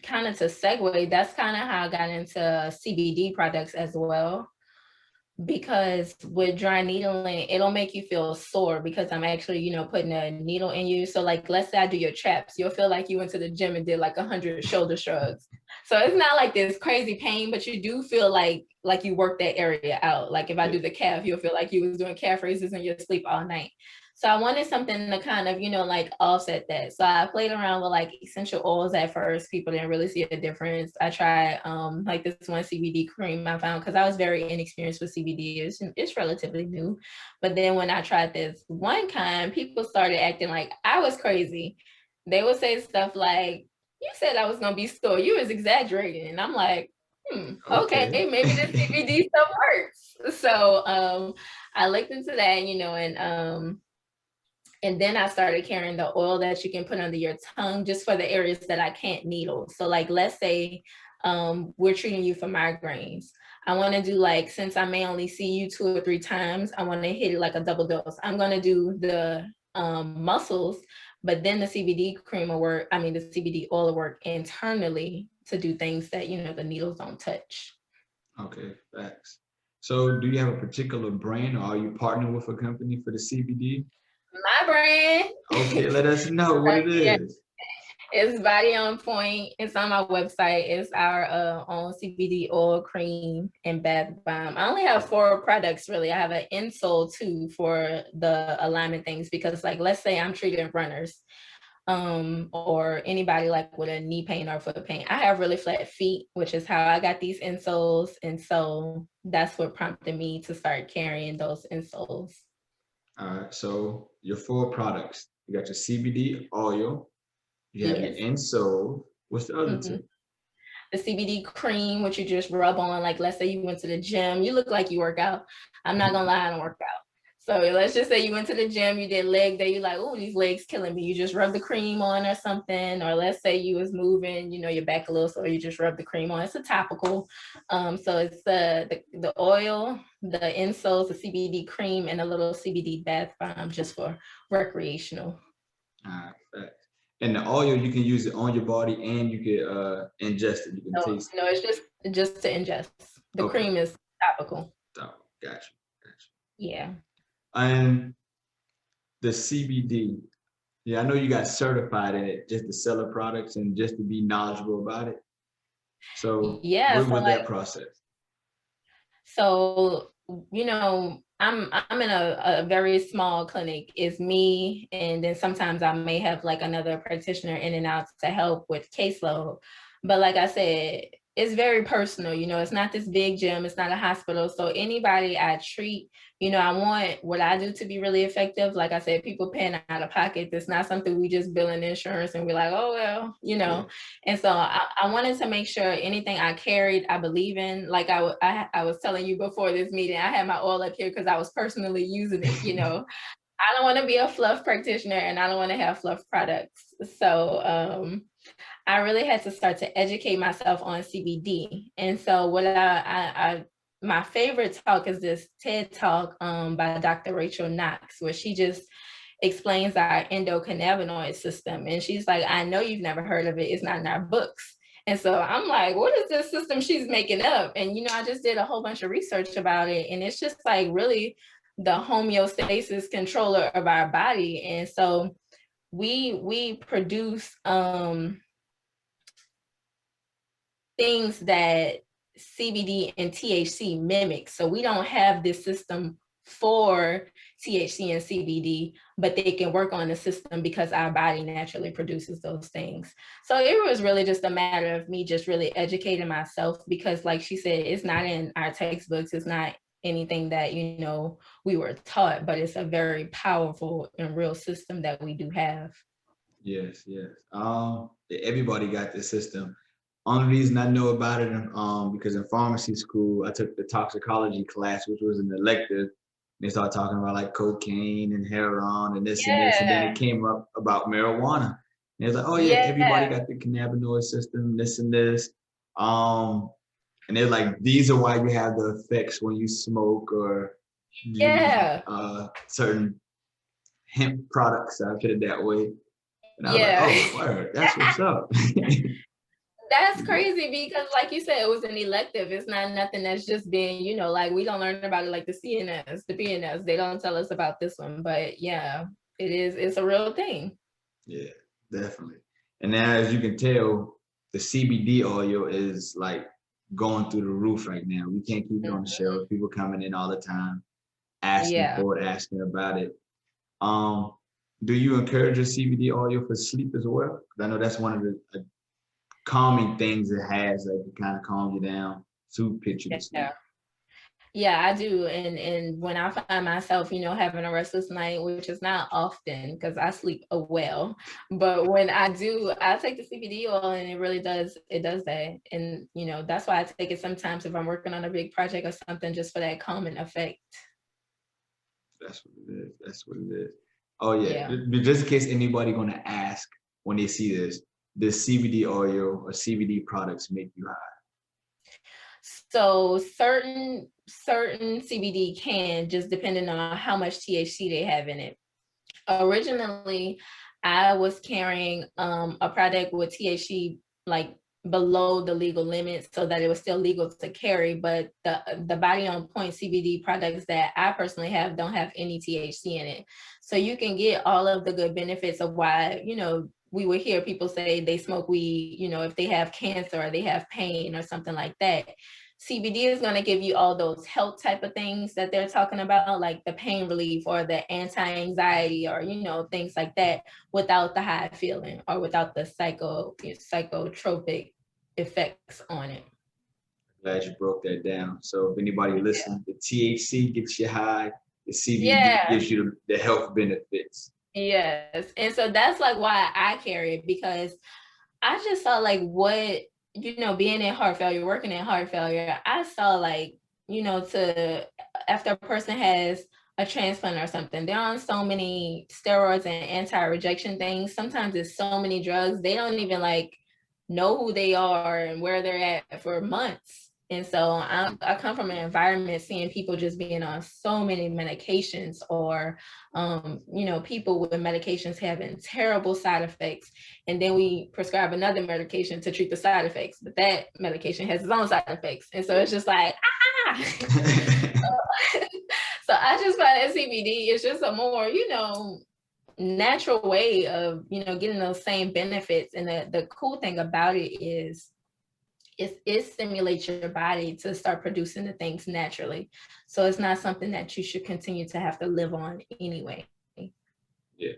kind of to segue, that's kind of how I got into CBD products as well. Because with dry needling, it'll make you feel sore because I'm actually, putting a needle in you. So like, let's say I do your traps, you'll feel like you went to the gym and did like 100 shoulder shrugs. So it's not like this crazy pain, but you do feel like you work that area out. Like if I do the calf, you'll feel like you was doing calf raises in your sleep all night. So I wanted something to kind of, like offset that. So I played around with like essential oils at first. People didn't really see a difference. I tried like this one CBD cream I found because I was very inexperienced with CBD. It's relatively new. But then when I tried this one kind, people started acting like I was crazy. They would say stuff like, you said I was going to be sore. You was exaggerating. And I'm like, okay, maybe the CBD stuff works. So I looked into that, and then I started carrying the oil that you can put under your tongue just for the areas that I can't needle. So like, let's say we're treating you for migraines. I want to do like, since I may only see you 2 or 3 times, I want to hit it like a double dose. I'm going to do the muscles, but then the CBD cream will work. I mean, the CBD oil will work internally to do things that, the needles don't touch. Okay, thanks. So do you have a particular brand or are you partnering with a company for the CBD? My brand. Okay, let us know what it is. It's Body on Point. It's on my website. It's our own CBD oil, cream, and bath bomb. I only have 4 products, really. I have an insole, too, for the alignment things, because, like, let's say I'm treating runners or anybody, like, with a knee pain or foot pain. I have really flat feet, which is how I got these insoles, and so that's what prompted me to start carrying those insoles. All right, so your 4 products. You got your CBD oil, you have your insole. What's the other 2? The CBD cream, which you just rub on, like let's say you went to the gym, you look like you work out. I'm not gonna lie, I don't work out. So let's just say you went to the gym, you did leg day, you're like, oh, these legs killing me. You just rub the cream on or something. Or let's say you was moving, your back a little, so you just rub the cream on. It's a topical. So it's the oil, the insoles, the CBD cream, and a little CBD bath bomb just for recreational. All right, and the oil, you can use it on your body and you can ingest it. You can taste it. No, it's just to ingest. The cream is topical. Oh, gotcha. Yeah. And the CBD, I know you got certified in it just to sell the products and just to be knowledgeable about it. So what was that process? So, I'm in a very small clinic. It's me, and then sometimes I may have like another practitioner in and out to help with caseload. But like I said, it's very personal, it's not this big gym, it's not a hospital. So anybody I treat, I want what I do to be really effective. Like I said, people paying out of pocket. It's not something we just bill in insurance and we're like, oh, well, And so I wanted to make sure anything I carried, I believe in. Like I was telling you before this meeting, I had my oil up here because I was personally using it, I don't want to be a fluff practitioner and I don't want to have fluff products. So I really had to start to educate myself on CBD. And so what my favorite talk is this TED talk by Dr. Rachel Knox, where she just explains our endocannabinoid system. And she's like, I know you've never heard of it. It's not in our books. And so I'm like, what is this system she's making up? And, I just did a whole bunch of research about it. And it's just like really the homeostasis controller of our body. And so we produce things that CBD and THC mimic. So we don't have this system for THC and CBD, but they can work on the system because our body naturally produces those things. So it was really just a matter of me just really educating myself because like she said, it's not in our textbooks. It's not anything that, we were taught, but it's a very powerful and real system that we do have. Yes. Everybody got this system. Only reason I know about it, because in pharmacy school, I took the toxicology class, which was an elective. They started talking about like cocaine and heroin and this and this, and then it came up about marijuana. And it's like, oh yeah, everybody got the cannabinoid system, this and this. And they're like, these are why you have the effects when you smoke or use certain hemp products. I put it that way. And I was like, oh, word, that's what's up. That's crazy because like you said, it was an elective. It's not nothing that's just being, like we don't learn about it like the CNS, the PNS. They don't tell us about this one, but yeah, it's a real thing. Yeah, definitely. And now, as you can tell, the CBD oil is like going through the roof right now. We can't keep it on the Mhm. shelves. People coming in all the time, asking Yeah. for it, asking about it. Um, do you encourage your CBD oil for sleep as well? 'Cause I know that's one of the calming things it has that can kind of calm you down to put you to Yeah. sleep. Yeah, I do. And when I find myself, having a restless night, which is not often because I sleep well, but when I do, I take the CBD oil and it does that. And, that's why I take it sometimes if I'm working on a big project or something, just for that calming effect. That's what it is. That's what it is. Oh yeah. Yeah. Just in case anybody gonna ask when they see this, does CBD oil or CBD products make you high? So certain CBD can, just depending on how much THC they have in it. Originally, I was carrying a product with THC like below the legal limit so that it was still legal to carry, but the body on point CBD products that I personally have don't have any THC in it. So you can get all of the good benefits of why, we would hear people say they smoke weed, if they have cancer or they have pain or something like that. CBD is going to give you all those health type of things that they're talking about, like the pain relief or the anti-anxiety or, things like that without the high feeling or without the psychotropic effects on it. Glad you broke that down. So if anybody listens, the THC gets you high, the CBD Yeah. gives you the health benefits. Yes. And so that's like why I carry it, because I just saw like what, being in heart failure, working in heart failure, I saw like, after a person has a transplant or something, they're on so many steroids and anti-rejection things. Sometimes it's so many drugs, they don't even like know who they are and where they're at for months. And so I come from an environment seeing people just being on so many medications or, people with medications having terrible side effects. And then we prescribe another medication to treat the side effects, but that medication has its own side effects. And so it's just like, ah. So I just find that CBD is just a more, natural way of, getting those same benefits. And the cool thing about it is it stimulates your body to start producing the things naturally. So it's not something that you should continue to have to live on anyway. Yeah,